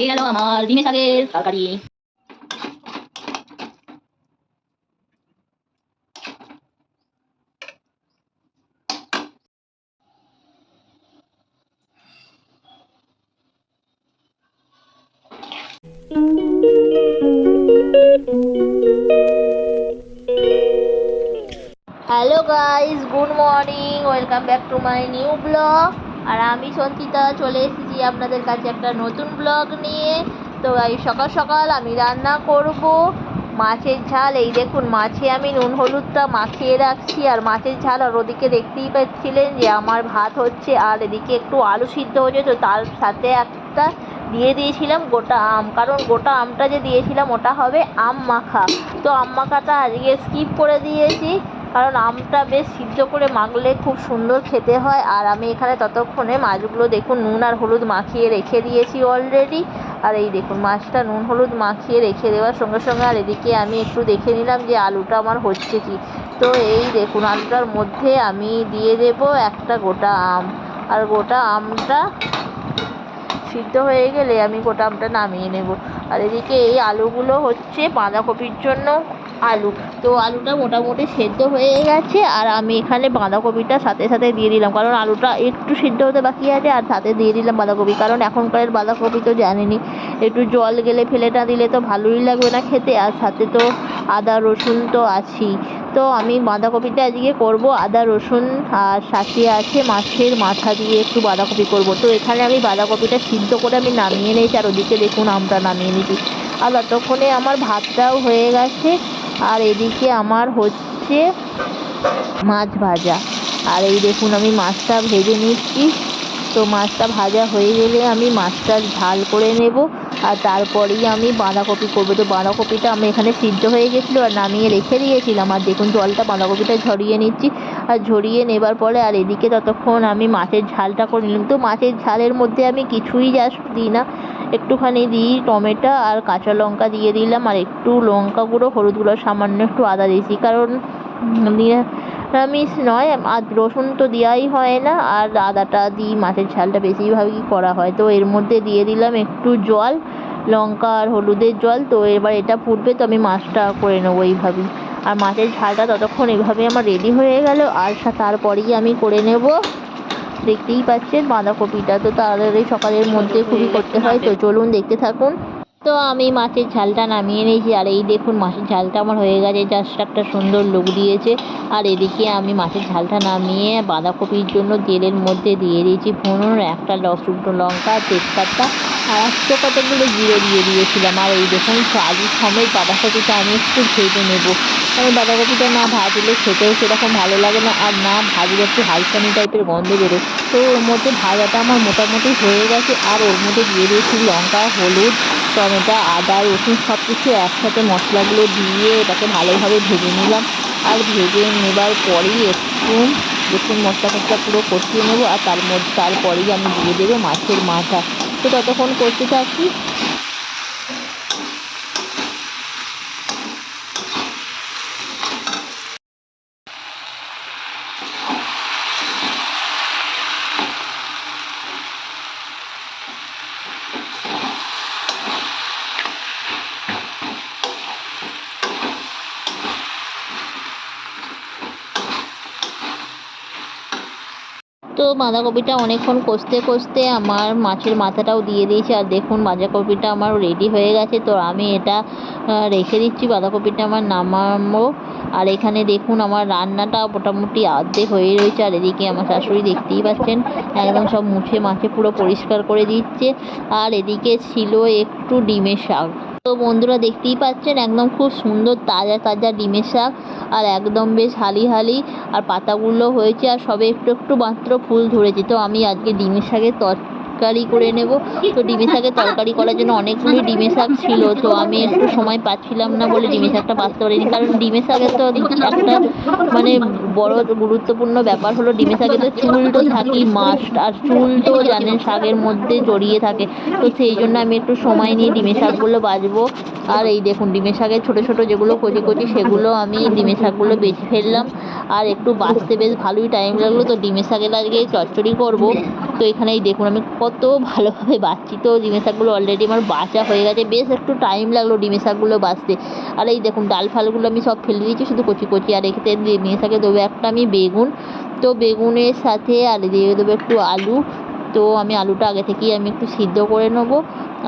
এই গেল আমার ডিমের শাকের তরকারি। Hello guys, good morning, welcome back to my new blog. আর আমি সঞ্চিতা চলে এসেছি আপনাদের কাছে একটা নতুন ব্লগ নিয়ে। তো এই সকাল সকাল আমি রান্না করব মাছের ঝাল। এই দেখুন, মাছে আমি নুন হলুদটা মাখিয়ে রাখছি আর মাছের ঝাল। আর ওদিকে দেখতেই পাচ্ছিলেন যে আমার ভাত হচ্ছে, আর এদিকে একটু আলু সিদ্ধ হয়েছে। তো তার সাথে একটা দিয়ে দিয়েছিলাম গোটা আম, কারণ গোটা আমটা যে দিয়েছিলাম ওটা হবে আম মাখা। তো আম মাখাটা আজকে স্কিপ করে দিয়েছি, কারণ আমটা বেশ সিদ্ধ করে মাখলে খুব সুন্দর খেতে হয়। আর আমি এখানে ততক্ষণে মাছগুলো দেখুন নুন আর হলুদ মাখিয়ে রেখে দিয়েছি অলরেডি। আর এই দেখুন, মাছটা নুন হলুদ মাখিয়ে রেখে দেওয়ার সঙ্গে সঙ্গে আর এদিকে আমি একটু দেখে নিলাম যে আলুটা আমার হচ্ছে কি। তো এই দেখুন, আলুটার মধ্যে আমি দিয়ে দেব একটা গোটা আম। আর গোটা আমটা সিদ্ধ হয়ে গেলে আমি গোটা আমটা নামিয়ে নেব। আর এদিকে এই আলুগুলো হচ্ছে বাঁধাকপির জন্য আলু। তো আলুটা মোটামুটি সেদ্ধ হয়ে গেছে, আর আমি এখানে বাঁধাকপিটা সাথে সাথে দিয়ে দিলাম, কারণ আলুটা একটু সিদ্ধ হতে বাকি আছে। আর সাথে দিয়ে দিলাম বাঁধাকপি, কারণ এখনকার বাঁধাকপি তো জানেনই, একটু জল গেলে ফেলে না দিলে তো ভালোই লাগবে না খেতে। আর সাথে তো আদা রসুন তো আছেই। তো আমি বাঁধাকপিটা আজকে করব আদা রসুন, আর সাথে আছে মাছের মাথা দিয়ে একটু বাঁধাকপি করব। তো এখানে আমি বাঁধাকপিটা সিদ্ধ করে আমি নামিয়ে নিয়েছি, আর ওদিকে দেখুন আমটা নামিয়ে নিয়েছি। আর ততক্ষণে আমার ভাতটাও হয়ে গেছে। আর এদিকে আমার হচ্ছে মাছ ভাজা। আর এই দেখুন, আমি মাছটা ভেজে নিচ্ছি। তো মাছটা ভাজা হয়ে গেলে আমি মাছটা ঝাল করে নেব, আর তারপরেই আমি বাঁধাকপি করবো। তো বাঁধাকপিটা আমি এখানে সিদ্ধ হয়ে গেছিলো আর নামিয়ে রেখে দিয়েছিলাম। আর দেখুন জলটা বাঁধাকপিটা ঝরিয়ে নিচ্ছি। আর ঝরিয়ে নেবার পরে আর এদিকে ততক্ষণ আমি মাছের ঝালটা করে নিলাম। তো মাছের ঝালের মধ্যে আমি কিছুই জাস্ট দিই না, একটুখানি দিই টমেটো আর কাঁচা লঙ্কা দিয়ে দিলাম, আর একটু লঙ্কা গুঁড়ো, হলুদ গুঁড়ো, সামান্য একটু আদা দিয়েছি, কারণ নিরামিষ নয়। আর রসুন তো দেওয়াই হয় না, আর আদাটা দিই, মাছের ঝালটা বেশিরভাগই করা হয়। তো এর মধ্যে দিয়ে দিলাম একটু জল, লঙ্কা আর হলুদের জল। তো এবার এটা ফুটবে, তো আমি মাছটা করে নেবো এইভাবেই। আর মাছের ঝালটা ততক্ষণ এইভাবে আমার রেডি হয়ে গেল। আর তারপরেই আমি করে নেব, দেখতেই পাচ্ছেন, বাঁধাকপিটা। তো তাড়াতাড়ি সকালের মধ্যে খুবই করতে হয়, তো চলুন দেখতে থাকুন। তো আমি মাছের ঝালটা নামিয়ে নিয়েছি, আর এই দেখুন মাছের ঝালটা আমার হয়ে গেছে, জাস্ট একটা সুন্দর লুক দিয়েছে। আর এদিকে আমি মাছের ঝালটা নামিয়ে বাঁধাকপির জন্য তেলের মধ্যে দিয়ে দিয়েছি ফোড়ন, একটা শুকনো লঙ্কা, তেজপাতা, আর একশো কতগুলো জিরে দিয়ে দিয়েছিলাম। আর এই দেখুন আলু সমেত বাঁধাকপিটা আমি একটু ভেজে নেব, কারণ বাঁধাকপিটা না ভাজলে খেতেও সেরকম ভালো লাগে না, আর না ভাজলে একটু হালকানি টাইপের গন্ধ বেরোয়। তো ওর মধ্যে ভাজাটা আমার মোটামুটি হয়ে গেছে। আর ওর মধ্যে দিয়ে দিয়েছি লঙ্কা, হলুদ, টমেটো, আদা, রসুন, সব কিছু একসাথে মশলাগুলো দিয়ে এটাকে ভালোভাবে ভেজে নিলাম। আর ভেজে নেবার পরেই একটু দেখুন মশলা টশলা পুরো কষিয়ে নেবো। আর তারপরেই আমি দিয়ে দেবো মাছের মাথা। তো ততক্ষণ কষতে থাকি। তো বাঁধাকপিটা অনেকক্ষণ কষতে কষতে আমার মাছের মাথাটাও দিয়ে দিয়েছি। আর দেখুন বাঁধাকপিটা আমার রেডি হয়ে গেছে। তো আমি এটা রেখে দিচ্ছি, বাঁধাকপিটা আমার নামাবো। আর এখানে দেখুন আমার রান্নাটা মোটামুটি অর্ধেক হয়ে রয়েছে। আর এদিকে আমার শাশুড়ি দেখতেই পাচ্ছেন একদম সব মুছে মাছে পুরো পরিষ্কার করে দিচ্ছে। আর এদিকে ছিল একটু ডিমের শাক। তো বন্ধুরা দেখতেই পাচ্ছেন একদম খুব সুন্দর তাজা তাজা ডিমের শাক, আর একদম বেশ হালি হালি, আর পাতাগুলো হয়েছে, আর সবে একটু একটু মাত্র ফুল ধরেছে। তো আমি আজকে ডিমের শাকের তরকারি করে নেব। তো ডিমের শাকের তরকারি করার জন্য অনেকগুলি ডিমের শাক ছিল, তো আমি একটু সময় পাচ্ছিলাম না বলে ডিমের শাকটা বাছতে পারিনি। কারণ ডিমের শাকের তো একটা মানে বড় গুরুত্বপূর্ণ ব্যাপার হলো ডিমের শাকে তো চুল তো থাকেই মাস্ট, আর চুল তো জানেন শাকের মধ্যে জড়িয়ে থাকে। তো সেই জন্য আমি একটু সময় নিয়ে ডিমের শাকগুলো বাছবো। আর এই দেখুন ডিমের শাকের ছোটো ছোটো যেগুলো কচি কচি সেগুলো আমি ডিমের শাকগুলো বেছে ফেললাম। আর একটু বাছতে বেশ ভালোই টাইম লাগলো। তো ডিমের শাকের আজকে চচ্চড়ি করবো। তো এখানেই দেখুন আমি কত ভালোভাবে বাছছি। তো ডিমের শাকগুলো অলরেডি আমার বাছা হয়ে গেছে, বেশ একটু টাইম লাগলো ডিমের শাকগুলো বাছতে। আর এই দেখুন ডাল ফালগুলো আমি সব ফেলে দিয়েছি, শুধু কচি কচি। আর এখানে ডিমের শাকে দেবো একটা আমি বেগুন, তো বেগুনের সাথে আর দিয়ে দেবো একটু আলু। তো আমি আলুটা আগে থেকেই আমি একটু সিদ্ধ করে নেবো।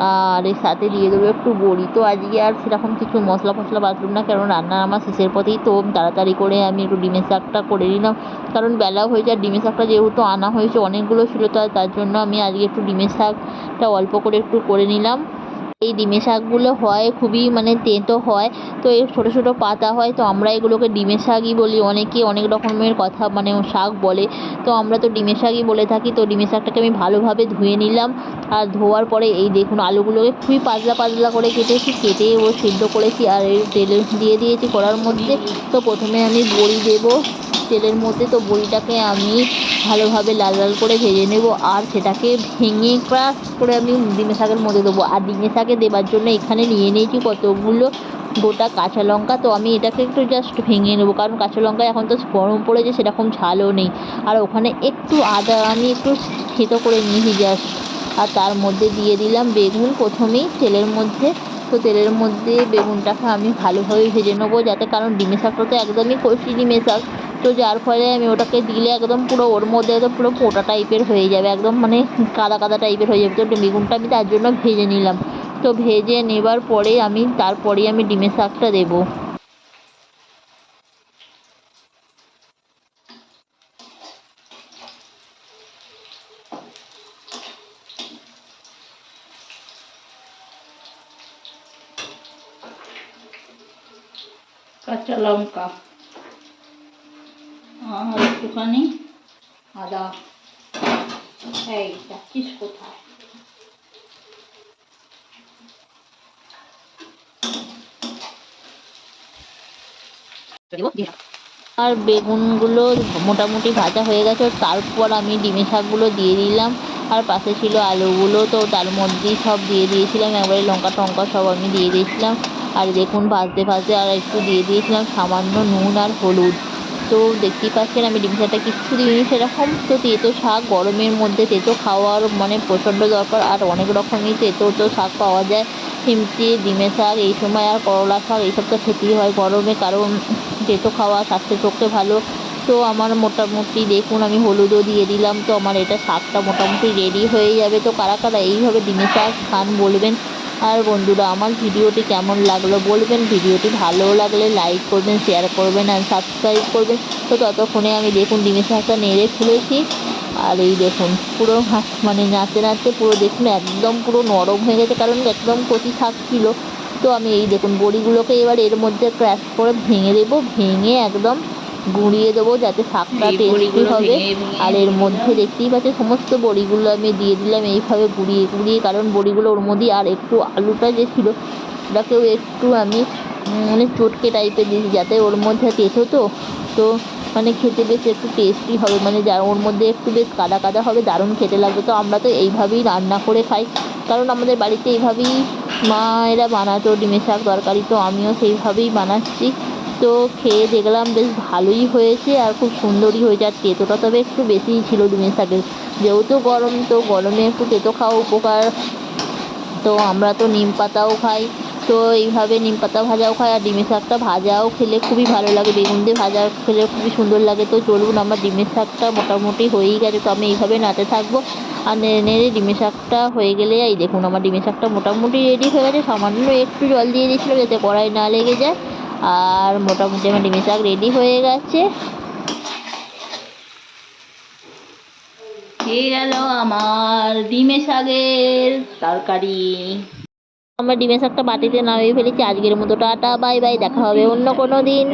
আর এর সাথে দিয়ে দেবো একটু বড়ি। তো আজকে আর সেরকম কিছু মশলা ফসলা বাটলাম না, কারণ রান্না আমার শেষের পথেই, তো তাড়াতাড়ি করে আমি একটু ডিমের শাকটা করে নিলাম, কারণ বেলাও হয়েছে। আর ডিমের শাকটা যেহেতু আনা হয়েছে অনেকগুলো ছিল, তো তার জন্য আমি আজকে একটু ডিমের শাকটা অল্প করে একটু করে নিলাম। এই ডিমের শাকগুলো হয় খুবই মানে তেঁতো হয়, তো এর ছোটো ছোটো পাতা হয়, তো আমরা এগুলোকে ডিমের শাকই বলি। অনেকে অনেক রকমের কথা মানে শাক বলে, তো আমরা তো ডিমের শাকই বলে থাকি। তো ডিমের শাকটাকে আমি ভালোভাবে ধুয়ে নিলাম। আর ধোয়ার পরে এই দেখুন আলুগুলোকে খুবই পাতলা পাতলা করে কেটে ও সিদ্ধ করেছি। আর এই তেলে দিয়ে দিয়েছি কড়ার মধ্যে। তো প্রথমে আমি বড়ি দেবো তেলের মধ্যে। তো বড়িটাকে আমি ভালোভাবে লাল লাল করে ভেজে নেব, আর সেটাকে ভেঙে ক্রাশ করে আমি ডিমের শাকের মধ্যে দেবো। আর ডিমের শাকে দেওয়ার জন্য এখানে নিয়ে নিয়েছি কতগুলো গোটা কাঁচা লঙ্কা। তো আমি এটাকে একটু জাস্ট ভেঙে নেবো, কারণ কাঁচা লঙ্কা এখন তো গরম পড়েছে, সেরকম ঝালও নেই। আর ওখানে একটু আদা আমি একটু থেতো করে নিয়েছি জাস্ট। আর তার মধ্যে দিয়ে দিলাম বেগুন প্রথমেই তেলের মধ্যে। তো তেলের মধ্যে বেগুনটাকে আমি ভালোভাবে ভেজে নেবো, যাতে, কারণ ডিমের শাকটা তো একদমই কষি ডিমের শাক, তো যার ফলে আমি ওটাকে দিলে একদম পুরো ওর মধ্যে একদম পুরো পোটা টাইপের হয়ে যাবে, একদম মানে কাদা কাদা টাইপের হয়ে যাবে। তো বেগুনটা আমি তার জন্য ভেজে নিলাম। তো ভেজে নেবার পরে তারপরেই আমি ডিমের শাকটা দেবো। কাঁচা লঙ্কা আর একটুখানি আদা। এই যাচ্ছিস কোথায়? আর বেগুনগুলো মোটামুটি ভাজা হয়ে গেছে, তারপর আমি ডিমের শাকগুলো দিয়ে দিলাম। আর পাশে ছিল আলুগুলো, তো তার মধ্যেই সব দিয়ে দিয়েছিলাম একবারে, লঙ্কা টঙ্কা সব আমি দিয়ে দিয়েছিলাম। আর দেখুন ভাজতে ভাজতে আর একটু দিয়ে দিয়েছিলাম সামান্য নুন আর হলুদ। তো দেখতেই পাচ্ছেন আমি ডিমের শাকটা কিচ্ছু দিইনি সেরকম। তো তেঁতো শাক গরমের মধ্যে তেঁতো খাওয়ার মানে প্রচণ্ড দরকার। আর অনেক রকমই তেঁতো তো শাক পাওয়া যায়, সিমটি ডিমের শাক এই সময়, আর করলা শাক এইসব তো খেতেই হয় গরমে, কারণ তেঁতো খাওয়া স্বাস্থ্যের পক্ষে ভালো। তো আমার মোটামুটি দেখুন আমি হলুদও দিয়ে দিলাম। তো আমার এটা শাকটা মোটামুটি রেডি হয়ে যাবে। তো কারা কারা এইভাবে ডিমের শাক খান বলবেন। আর বন্ধুরা আমার ভিডিওটি কেমন লাগলো বলবেন। ভিডিওটি ভালো লাগলে লাইক করবেন, শেয়ার করবেন আর সাবস্ক্রাইব করবেন। তো ততক্ষণে আমি দেখুন ডিমের শাকটা নেড়ে ফেলেছি। আর এই দেখুন পুরো মানে নাড়তে নাড়তে পুরো দেখুন একদম পুরো নরম হয়ে গেছে, কারণ একদম কচি শাক ছিল। তো আমি এই দেখুন বড়িগুলোকে এবার এর মধ্যে ক্র্যাশ করে ভেঙে দেবো, ভেঙে একদম গুঁড়িয়ে দেবো, যাতে শাকটা টেস্টি হবে। আর এর মধ্যে দেখতেই পাচ্ছি সমস্ত বড়িগুলো আমি দিয়ে দিলাম এইভাবে গুঁড়িয়ে গুঁড়িয়ে, কারণ বড়িগুলো ওর মধ্যে। আর একটু আলুটা যে ছিল ওটাকেও একটু আমি মানে চটকে টাইপের দিয়েছি, যাতে ওর মধ্যে তেতো তো মানে খেতে বেশ একটু টেস্টি হবে, মানে যা ওর মধ্যে একটু বেশ কাদা কাদা হবে, দারুণ খেতে লাগবে। তো আমরা তো এইভাবেই রান্না করে খাই, কারণ আমাদের বাড়িতে এইভাবেই মায়েরা বানাতো ডিমের শাক তরকারি, তো আমিও সেইভাবেই বানাচ্ছি। তো খেয়ে দেখলাম বেশ ভালোই হয়েছে আর খুব সুন্দরই হয়েছে। আর তেঁতোটা তবে একটু বেশিই ছিল ডিমের শাকের, যেহেতু গরম, তো গরমে একটু তেঁতো খাওয়া উপকার। তো আমরা তো নিম পাতাও খাই, তো এইভাবে নিম পাতা ভাজাও খাই। আর ডিমের শাকটা ভাজাও খেলে খুবই ভালো লাগে, বেগুন দিয়ে ভাজা খেলে খুবই সুন্দর লাগে। তো চলুন আমার ডিমের শাকটা মোটামুটি হয়েই গেছে, তো আমি এইভাবে নাড়তে থাকবো। আর নেড়ে নেড়ে ডিমের শাকটা হয়ে গেলে এই দেখুন আমার ডিমের শাকটা মোটামুটি রেডি হয়ে গেছে। সামান্য একটু জল দিয়ে দিয়েছিলাম যাতে কড়াই না লেগে যায়। আর মোটামুটি আমার ডিমের শাক রেডি হয়ে গেছে। হয়ে গেল আমার ডিমের শাকের তরকারি। আমরা ডিমের শাকটা বাটিতে নামিয়ে ফেলেছি। আজকের মতো টাটা বাই বাই, দেখা হবে অন্য কোনো দিন।